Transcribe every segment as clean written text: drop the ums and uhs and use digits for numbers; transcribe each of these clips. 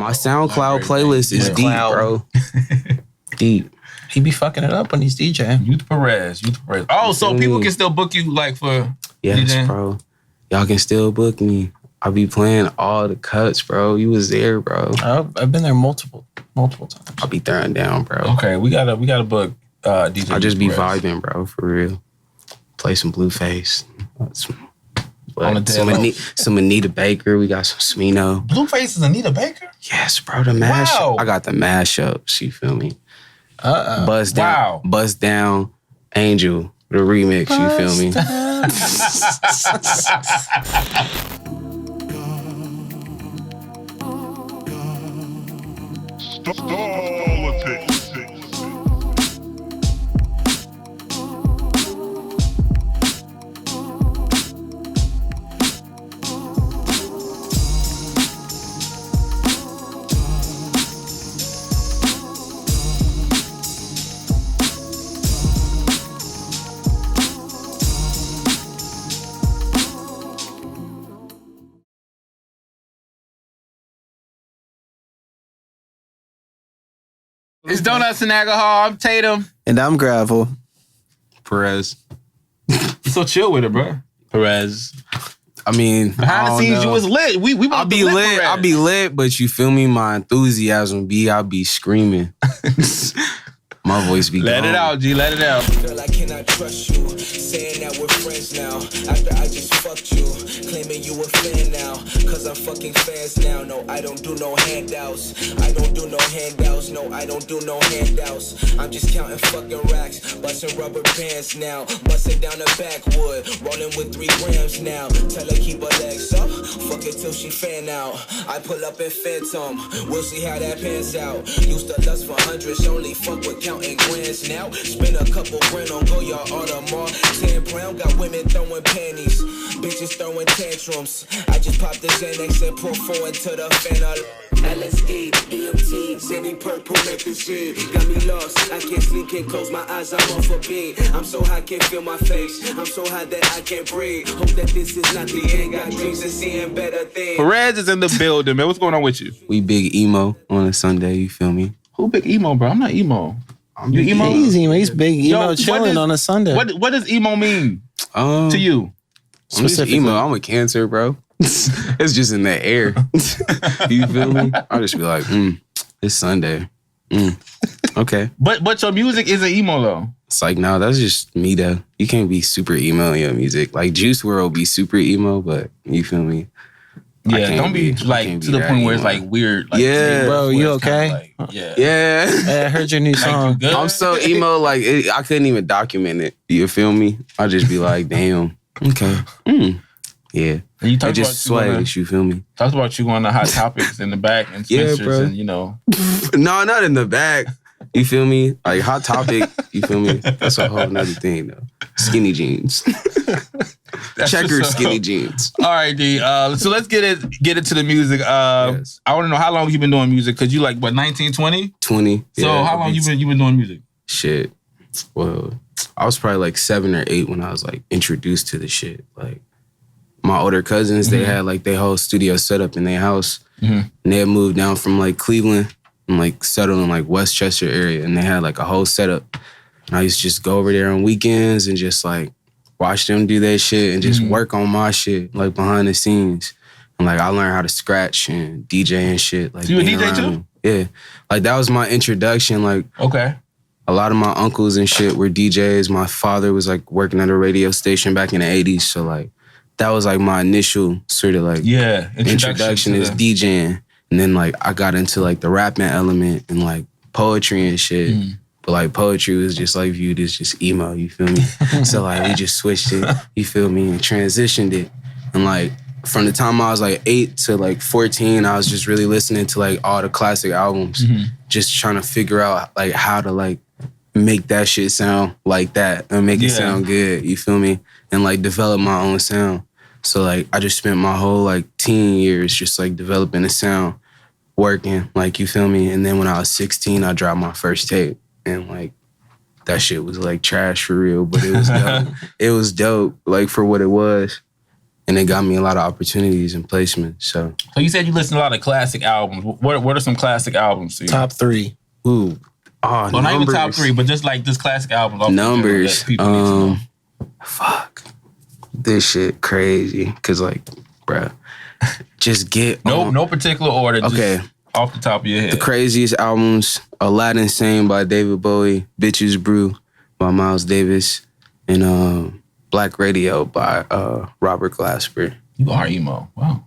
My SoundCloud playlist is deep, bro. Deep. He be fucking it up when he's DJing. Youth Perez. Oh, so people can still book you like for DJing? Bro. Y'all can still book me. I be playing all the cuts, bro. You was there, bro. I've been there multiple times. I'll be throwing down, bro. Okay, we gotta book DJ. I just be vibing, bro, for real. Play some Blueface. Some Anita Baker. We got some Smino. Blueface is Anita Baker? Yes, bro. The mash. Wow. I got the mashups. You feel me? Buzz down, Angel. The remix. You feel me? It's Donuts and Akahol. I'm Tatum. And I'm Gravel. pERez. You so chill with it, bro. pERez. I mean, behind the scenes, you was lit. I'll be lit. I'll be lit, but you feel me? My enthusiasm I'll be screaming. My voice be Let gone. it out, G. Let it out. Girl, I cannot trust you. Saying that we're friends now. After I just fucked you. Claiming you a fan now. Cause I'm fucking fans now. No, I don't do no handouts. I don't do no handouts. No, I don't do no handouts. I'm just counting fucking racks. Busting rubber bands now. Busting down the backwood. Rolling with 3 grams now. Tell her keep her legs up. Fuck it till she fan out. I pull up in Phantom. We'll see how that pans out. Used to lust for hundreds. Only fuck with counting grands now. Spend a couple grand on Goyard Audemars. 10 Brown got women throwing panties. Bitches throwing tantrums. I just popped the Xanax and pour 4 into the fan. LSD, DMT, Zanny purple magazine. Got me lost. I can't sleep, can't close my eyes. I'm off a beat. I'm so high, can't feel my face. I'm so high that I can't breathe. Hope that this is not the end. Got dreams of seeing better things. pERez is in the building, man. What's going on with you? We big emo on a Sunday. You feel me? Who big emo, bro? I'm not emo. You emo? He's emo. He's big emo chilling on a Sunday. What does emo mean to you? I'm just emo. I'm a Cancer, bro. It's just in the air. You feel me? I'll just be like, it's Sunday. Okay. But your music isn't emo though. It's like, no, that's just me though. You can't be super emo in your music. Like Juice WRLD be super emo, but you feel me? Yeah, don't be like to the point where it's like weird. Like, yeah, bro, you okay? Like, yeah. Hey, I heard your new song. Like, I'm so emo, like I couldn't even document it. You feel me? I'll just be like, damn. Okay. Yeah. And you it just sways, you feel me? Talk about you going to Hot Topics in the back and Spencer's and, you know. No, not in the back. You feel me? Like Hot Topic, you feel me? That's a whole nother thing though. Skinny jeans. Checkered skinny jeans. All right, D. So let's get into the music. Yes. I want to know how long you been doing music, because you like, what, 19, 20? 20. So how long you been doing music? Shit. Well, I was probably like 7 or 8 when I was like introduced to the shit. Like my older cousins, they had like their whole studio set up in their house. And they had moved down from like Cleveland and like settled in like Westchester area, and they had like a whole setup. And I used to just go over there on weekends and just like watch them do their shit and just work on my shit like behind the scenes. And like I learned how to scratch and DJ and shit. Like, so you a DJ too? Yeah. Like that was my introduction. Like okay. A lot of my uncles and shit were DJs. My father was like working at a radio station back in the 80s. So like that was like my initial sort of like introduction is DJing. And then like I got into like the rapping element and like poetry and shit. But like poetry was just like viewed as just emo, you feel me? So like we just switched it, you feel me, and transitioned it. And like from the time I was like 8 to like 14, I was just really listening to like all the classic albums, just trying to figure out like how to like make that shit sound like that and make it sound good, you feel me? And like develop my own sound. So like I just spent my whole like teen years just like developing a sound, working, like, you feel me? And then when I was 16, I dropped my first tape. And like that shit was like trash for real, but it was dope. It was dope, like for what it was. and it got me a lot of opportunities and placements. So you said you listen to a lot of classic albums. What are some classic albums to you? Top 3. Ooh. Oh, well, not even top 3, but just like this classic album. Numbers. Fuck. This shit crazy. Cause like, bruh, just get no particular order. Okay. Just off the top of your head. The craziest albums: Aladdin Sane by David Bowie, Bitches Brew by Miles Davis, and Black Radio by Robert Glasper. You are emo. Wow.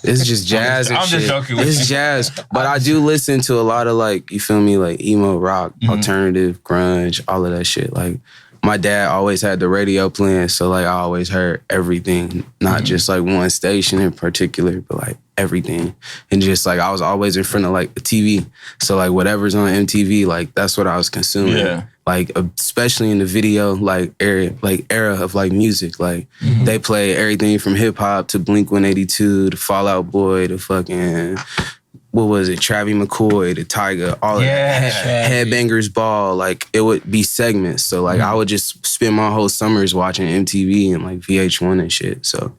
It's just jazz and shit. I'm just joking with you. It's jazz. But I do listen to a lot of like, you feel me, like emo rock, alternative, grunge, all of that shit. Like my dad always had the radio playing, so like I always heard everything, not just like one station in particular, but like everything. And just like I was always in front of like the TV. So like whatever's on MTV, like that's what I was consuming. Yeah. Like especially in the video like era of like music. Like they play everything from hip hop to Blink-182 to Fall Out Boy to fucking what was it, Travie McCoy to Tyga, all of that. Headbangers Ball, like it would be segments. So like I would just spend my whole summers watching MTV and like VH1 and shit. So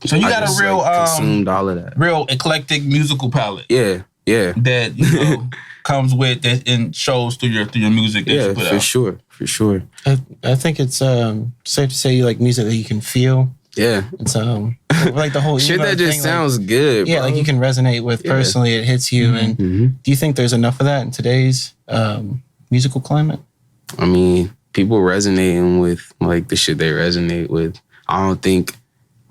you got a real consumed all of that. Real eclectic musical palette. Yeah. That you know comes with that and shows through your music that you put out. For sure. I think it's safe to say you like music that you can feel. Yeah. It's like the whole shit that just sounds good. Yeah, bro. like you can resonate with personally. It hits you. And do you think there's enough of that in today's musical climate? I mean, people resonating with like the shit they resonate with. I don't think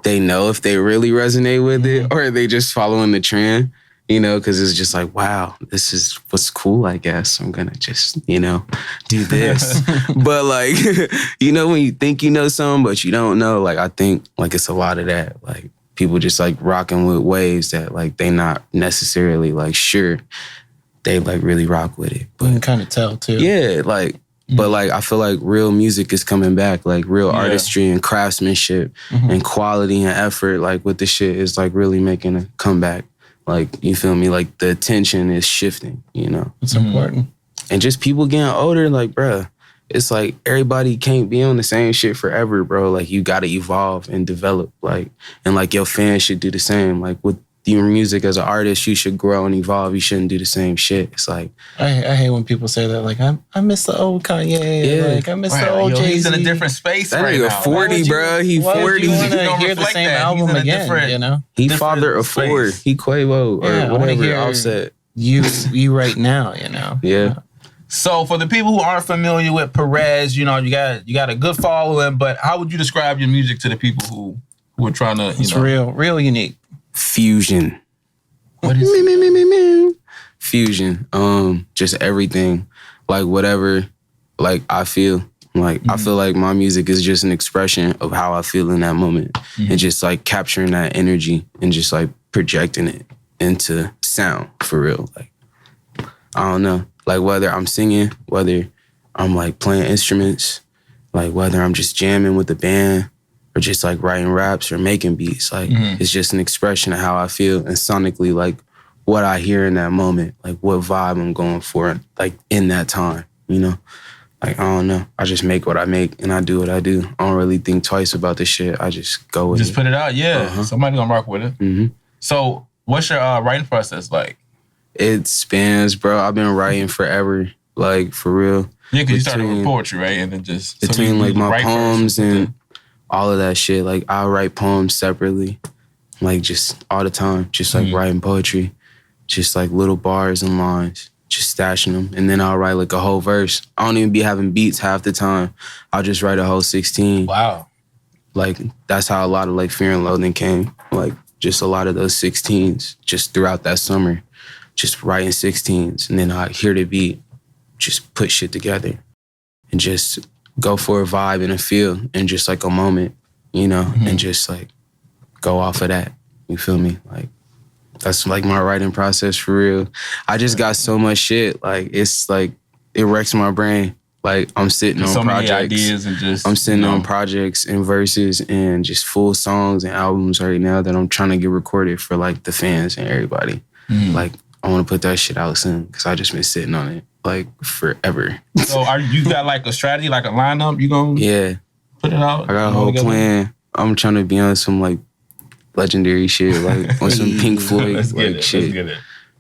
they know if they really resonate with it or they just following the trend. You know, because it's just like, wow, this is what's cool, I guess. I'm going to just, you know, do this. But like, you know, when you think you know something, but you don't know, like, I think like it's a lot of that. Like people just like rocking with waves that like they not necessarily like sure they like really rock with it. But you can kind of tell too. Yeah, like, but like I feel like real music is coming back, like real artistry and craftsmanship and quality and effort, like with the shit is like really making a comeback. Like, you feel me? Like, the attention is shifting, you know? It's important. And just people getting older, like, bruh, it's like everybody can't be on the same shit forever, bro. Like, you gotta evolve and develop, like, and, like, your fans should do the same. Like, with your music as an artist, you should grow and evolve. You shouldn't do the same shit. It's like... I hate when people say that, like, I miss the old Kanye. Yeah. Like, I miss the old Jay-Z. He's in a different space that right now. That nigga 40, bro. He 40. You want to hear the same album again, you know? He father of 4. He Quavo or whatever, Offset. You right now, you know? Yeah. So for the people who aren't familiar with Perez, you know, you got a good following, but how would you describe your music to the people who are trying to, It's real unique. Fusion. What is it? Fusion. Just everything. Like whatever, like I feel. Like I feel like my music is just an expression of how I feel in that moment. And just like capturing that energy and just like projecting it into sound for real. Like I don't know. Like whether I'm singing, whether I'm like playing instruments, like whether I'm just jamming with the band, or just like writing raps or making beats. Like it's just an expression of how I feel and sonically like what I hear in that moment, like what vibe I'm going for, like in that time, you know? Like, I don't know. I just make what I make and I do what I do. I don't really think twice about this shit. I just go with it. Just put it out, yeah. Somebody gonna rock with it. So what's your writing process like? It spans, bro. I've been writing forever, like for real. Yeah, because you started with poetry, right? And then just... Between like my poems and... all of that shit. Like, I write poems separately, like just all the time, just like writing poetry, just like little bars and lines, just stashing them. And then I'll write like a whole verse. I don't even be having beats half the time. I'll just write a whole 16. Wow. Like, that's how a lot of like Fear and Loathing came. Like, just a lot of those 16s just throughout that summer, just writing 16s. And then I hear the beat, just put shit together and just go for a vibe and a feel and just like a moment, you know, and just like go off of that. You feel me? Like that's like my writing process for real. I just got so much shit. Like it's like it wrecks my brain. Like I'm sitting on projects. Many ideas and just I'm sitting on projects and verses and just full songs and albums right now that I'm trying to get recorded for like the fans and everybody. Like I want to put that shit out soon because I just been sitting on it like forever. So you got like a strategy, like a lineup? You gonna put it out? I got a whole plan. I'm trying to be on some like legendary shit, like on some Pink Floyd Let's like get it. shit. Let's get it.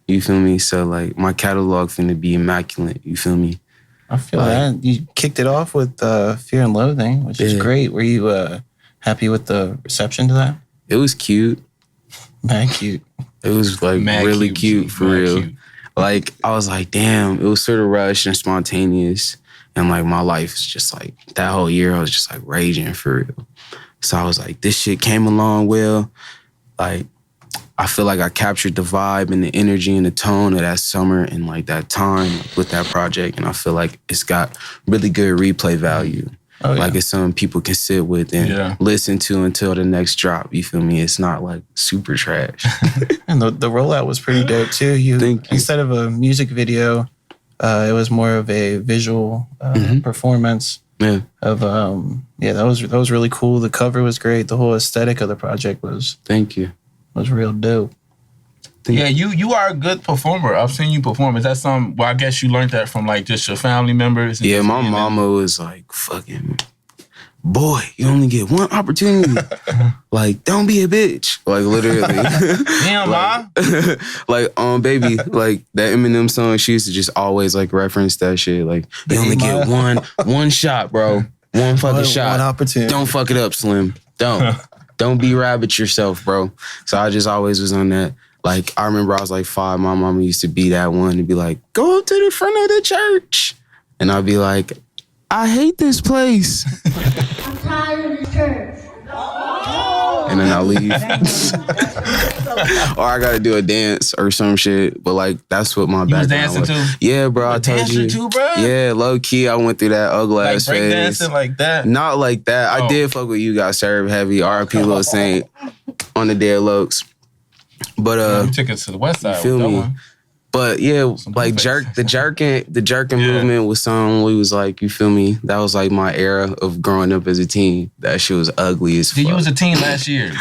You feel me? So like my catalog finna be immaculate. You feel me? I feel that. You kicked it off with Fear and Loathing, which is great. Were you happy with the reception to that? It was cute. Mad cute. It was like really cute for real. Cute. Like I was like, damn, it was sort of rushed and spontaneous. And like my life is just like that whole year I was just like raging for real. So I was like, this shit came along well. Like I feel like I captured the vibe and the energy and the tone of that summer and like that time with that project. And I feel like it's got really good replay value. Oh, yeah. Like it's something people can sit with and listen to until the next drop. You feel me? It's not like super trash. And the rollout was pretty dope too. Instead of a music video, it was more of a visual performance. Yeah. Of that was really cool. The cover was great. The whole aesthetic of the project was real dope. Yeah, you are a good performer. I've seen you perform. Is that something? Well, I guess you learned that from like just your family members. Yeah, my mama was like, "Fucking boy, you only get one opportunity. Like, don't be a bitch." Like literally. Damn, Mom. Like, baby, like that Eminem song. She used to just always like reference that shit. Like, you only get one shot, bro. One fucking shot. One opportunity. Don't fuck it up, Slim. Don't be rabbit yourself, bro. So I just always was on that. Like, I remember I was like 5. My mama used to be that one and be like, go up to the front of the church. And I'd be like, I hate this place. I'm tired of the church. And then I'll leave. Or I gotta do a dance or some shit. But like, that's what my background was. Too? Yeah, bro, I told you. Too, bro? Yeah, low key, I went through that ugly ass break phase. Dancing like that? Not like that. I did fuck with You Got Served heavy. R.I.P. Lil Saint on the Dead Lokes. But you took it to the west side. You feel me? But yeah, like the jerking movement was something we was like, you feel me? That was like my era of growing up as a teen. That shit was ugly as fuck. You was a teen last year.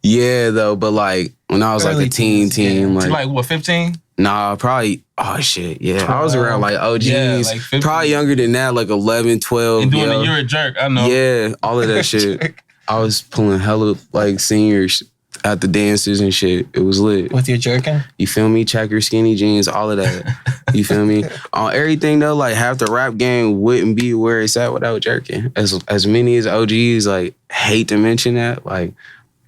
Yeah, though, but like when I was early like a teen, like what, 15? Nah, probably. Oh shit, yeah. I was around like OGs, yeah, like probably younger than that, like 11, 12. And doing You're a Jerk, I know. Yeah, all of that shit. I was pulling hella like seniors at the dances and shit. It was lit. With your jerking? You feel me? Checker, skinny jeans, all of that. You feel me? On everything though, like half the rap game wouldn't be where it's at without jerking. As many as OGs like hate to mention that, like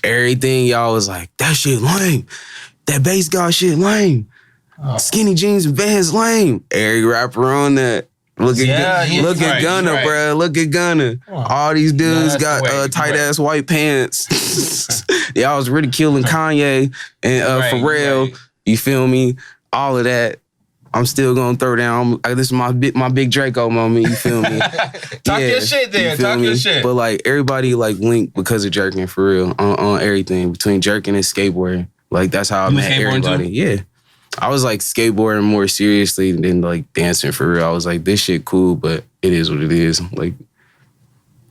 everything y'all was like, that shit lame. That bass god shit lame. Oh. Skinny jeans and Vans lame. Every rapper on that. Look at Gunna, bro. Look at Gunna. Oh. All these dudes got tight ass white pants. Y'all was ridiculing Kanye and Pharrell. You feel me? All of that. I'm still gonna throw down. This is my big Draco moment. You feel me? Talk your shit there. Talk your shit. But like everybody like linked because of jerking for real on everything between jerking and skateboarding. Like that's how I met everybody. Too? Yeah. I was like skateboarding more seriously than like dancing for real. I was like, this shit cool, but it is what it is. Like,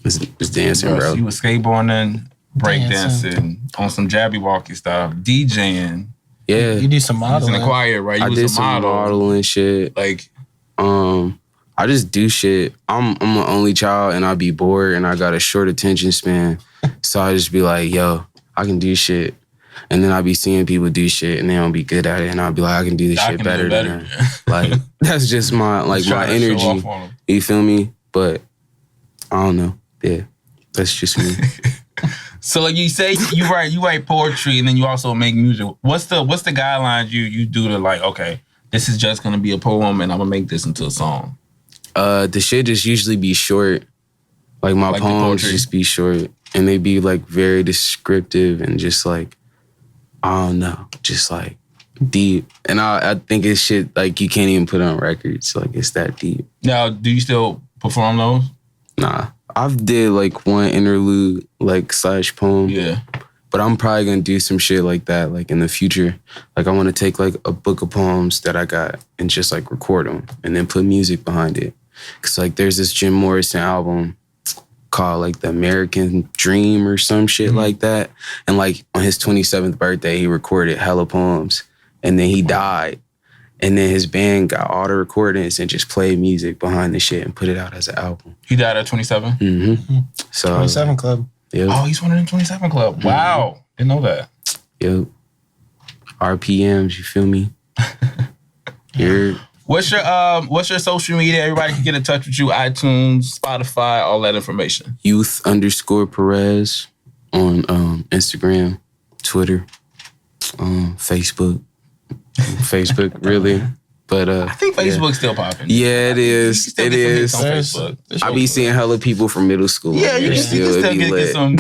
it's dancing, bro. You was skateboarding, breakdancing, on some jabby walkie stuff, DJing. Yeah. You do some modeling. You was in the choir, right? I did some modeling shit. Like, I just do shit. I'm an only child and I be bored and I got a short attention span. So I just be like, yo, I can do shit. And then I'll be seeing people do shit and they don't be good at it. And I'll be like, I can do this shit better than them. Like, that's just my energy. You feel me? But I don't know. Yeah, that's just me. So like you say, you write poetry and then you also make music. What's the guidelines you do to like, okay, this is just gonna be a poem and I'm gonna make this into a song? The shit just usually be short. Like my poems just be short. And they be like very descriptive and just like, I don't know, just like deep. And I think it's shit like you can't even put on records. Like it's that deep. Now, do you still perform those? Nah. I've did like one interlude, like / poem. Yeah. But I'm probably gonna do some shit like that, like in the future. Like I wanna take like a book of poems that I got and just like record them and then put music behind it. Cause like there's this Jim Morrison album called like The American Dream or some shit like that. And like on his 27th birthday, he recorded hella poems and then he died. And then his band got all the recordings and just played music behind the shit and put it out as an album. He died at 27? Mm-hmm. So 27 Club. Yeah. Oh, he's one of them 27 Club. Wow. Didn't know that. Yep. RPMs, you feel me? What's your social media? Everybody can get in touch with you. iTunes, Spotify, all that information. Youth_pERez on Instagram, Twitter, Facebook. Facebook, really. But I think Facebook's still popping. Yeah, it is. It is. I be seeing hella people from middle school. Yeah, you can still get some.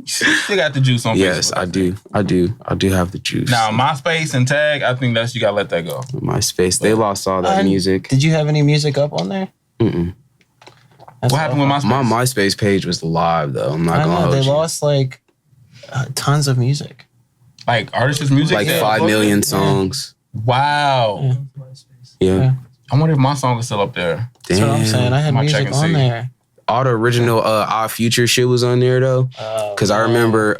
Still got the juice on Facebook. Yes, I do. I do have the juice. Now, MySpace and Tag, I think you gotta let that go. MySpace, they lost all that music. Did you have any music up on there? Mm-mm. What happened with MySpace? My MySpace page was live though. I'm not gonna hold you. They lost like tons of music. Like artists' music? Like 5 million songs. Wow. Yeah. I wonder if my song is still up there. That's what I'm saying. I had music on there. All the original Odd Future shit was on there though. Cause I remember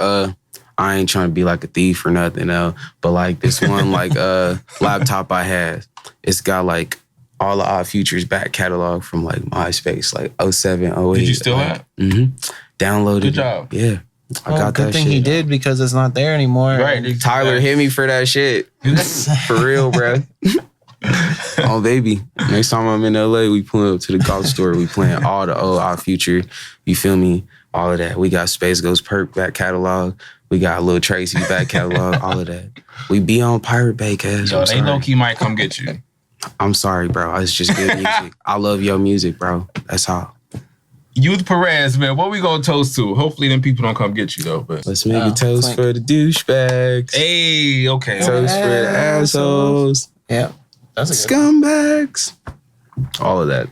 I ain't trying to be like a thief or nothing though, but like this one like laptop I had, it's got like all the Odd Futures back catalog from like MySpace, like 07, 08. Did you still have? Mm-hmm. Downloaded. Good job. Yeah. I got good that thing shit. he did because it's not there anymore. Right. Tyler hit me for that shit. For real, bro. Oh, baby. Next time I'm in LA, we pulling up to the golf store. We playing all the old Odd Future. You feel me? All of that. We got Space Ghost Perk back catalog. We got Lil Tracy's back catalog. All of that. We be on Pirate Bay, cuz. Yo, they low-key might come get you. I'm sorry, bro. It's just good music. I love your music, bro. That's how. Youth pERez, man. What we gonna toast to? Hopefully them people don't come get you though. But let's make a toast for the douchebags. Hey, okay. Toast for the assholes. Yeah. That's a scumbags. All of that.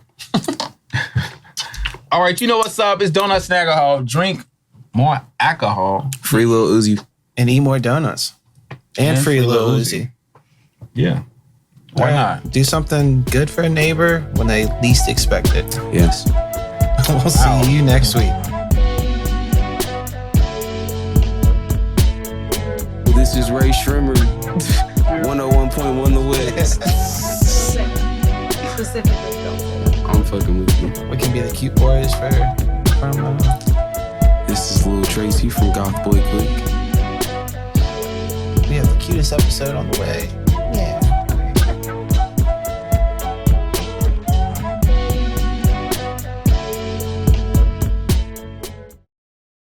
All right, you know what's up? It's Donuts and Akahol. Drink more alcohol. Free Lil Uzi. And eat more donuts. And free Lil Uzi. Yeah. Why not? Do something good for a neighbor when they least expect it. Yes. We'll see you next week. This is Ray Shrimmer. 101.1 The West. Specifically, though. I'm fucking with you. We can be the cute boys from This is Lil Tracy from Goth Boy Clique. We have the cutest episode on the way. Yeah.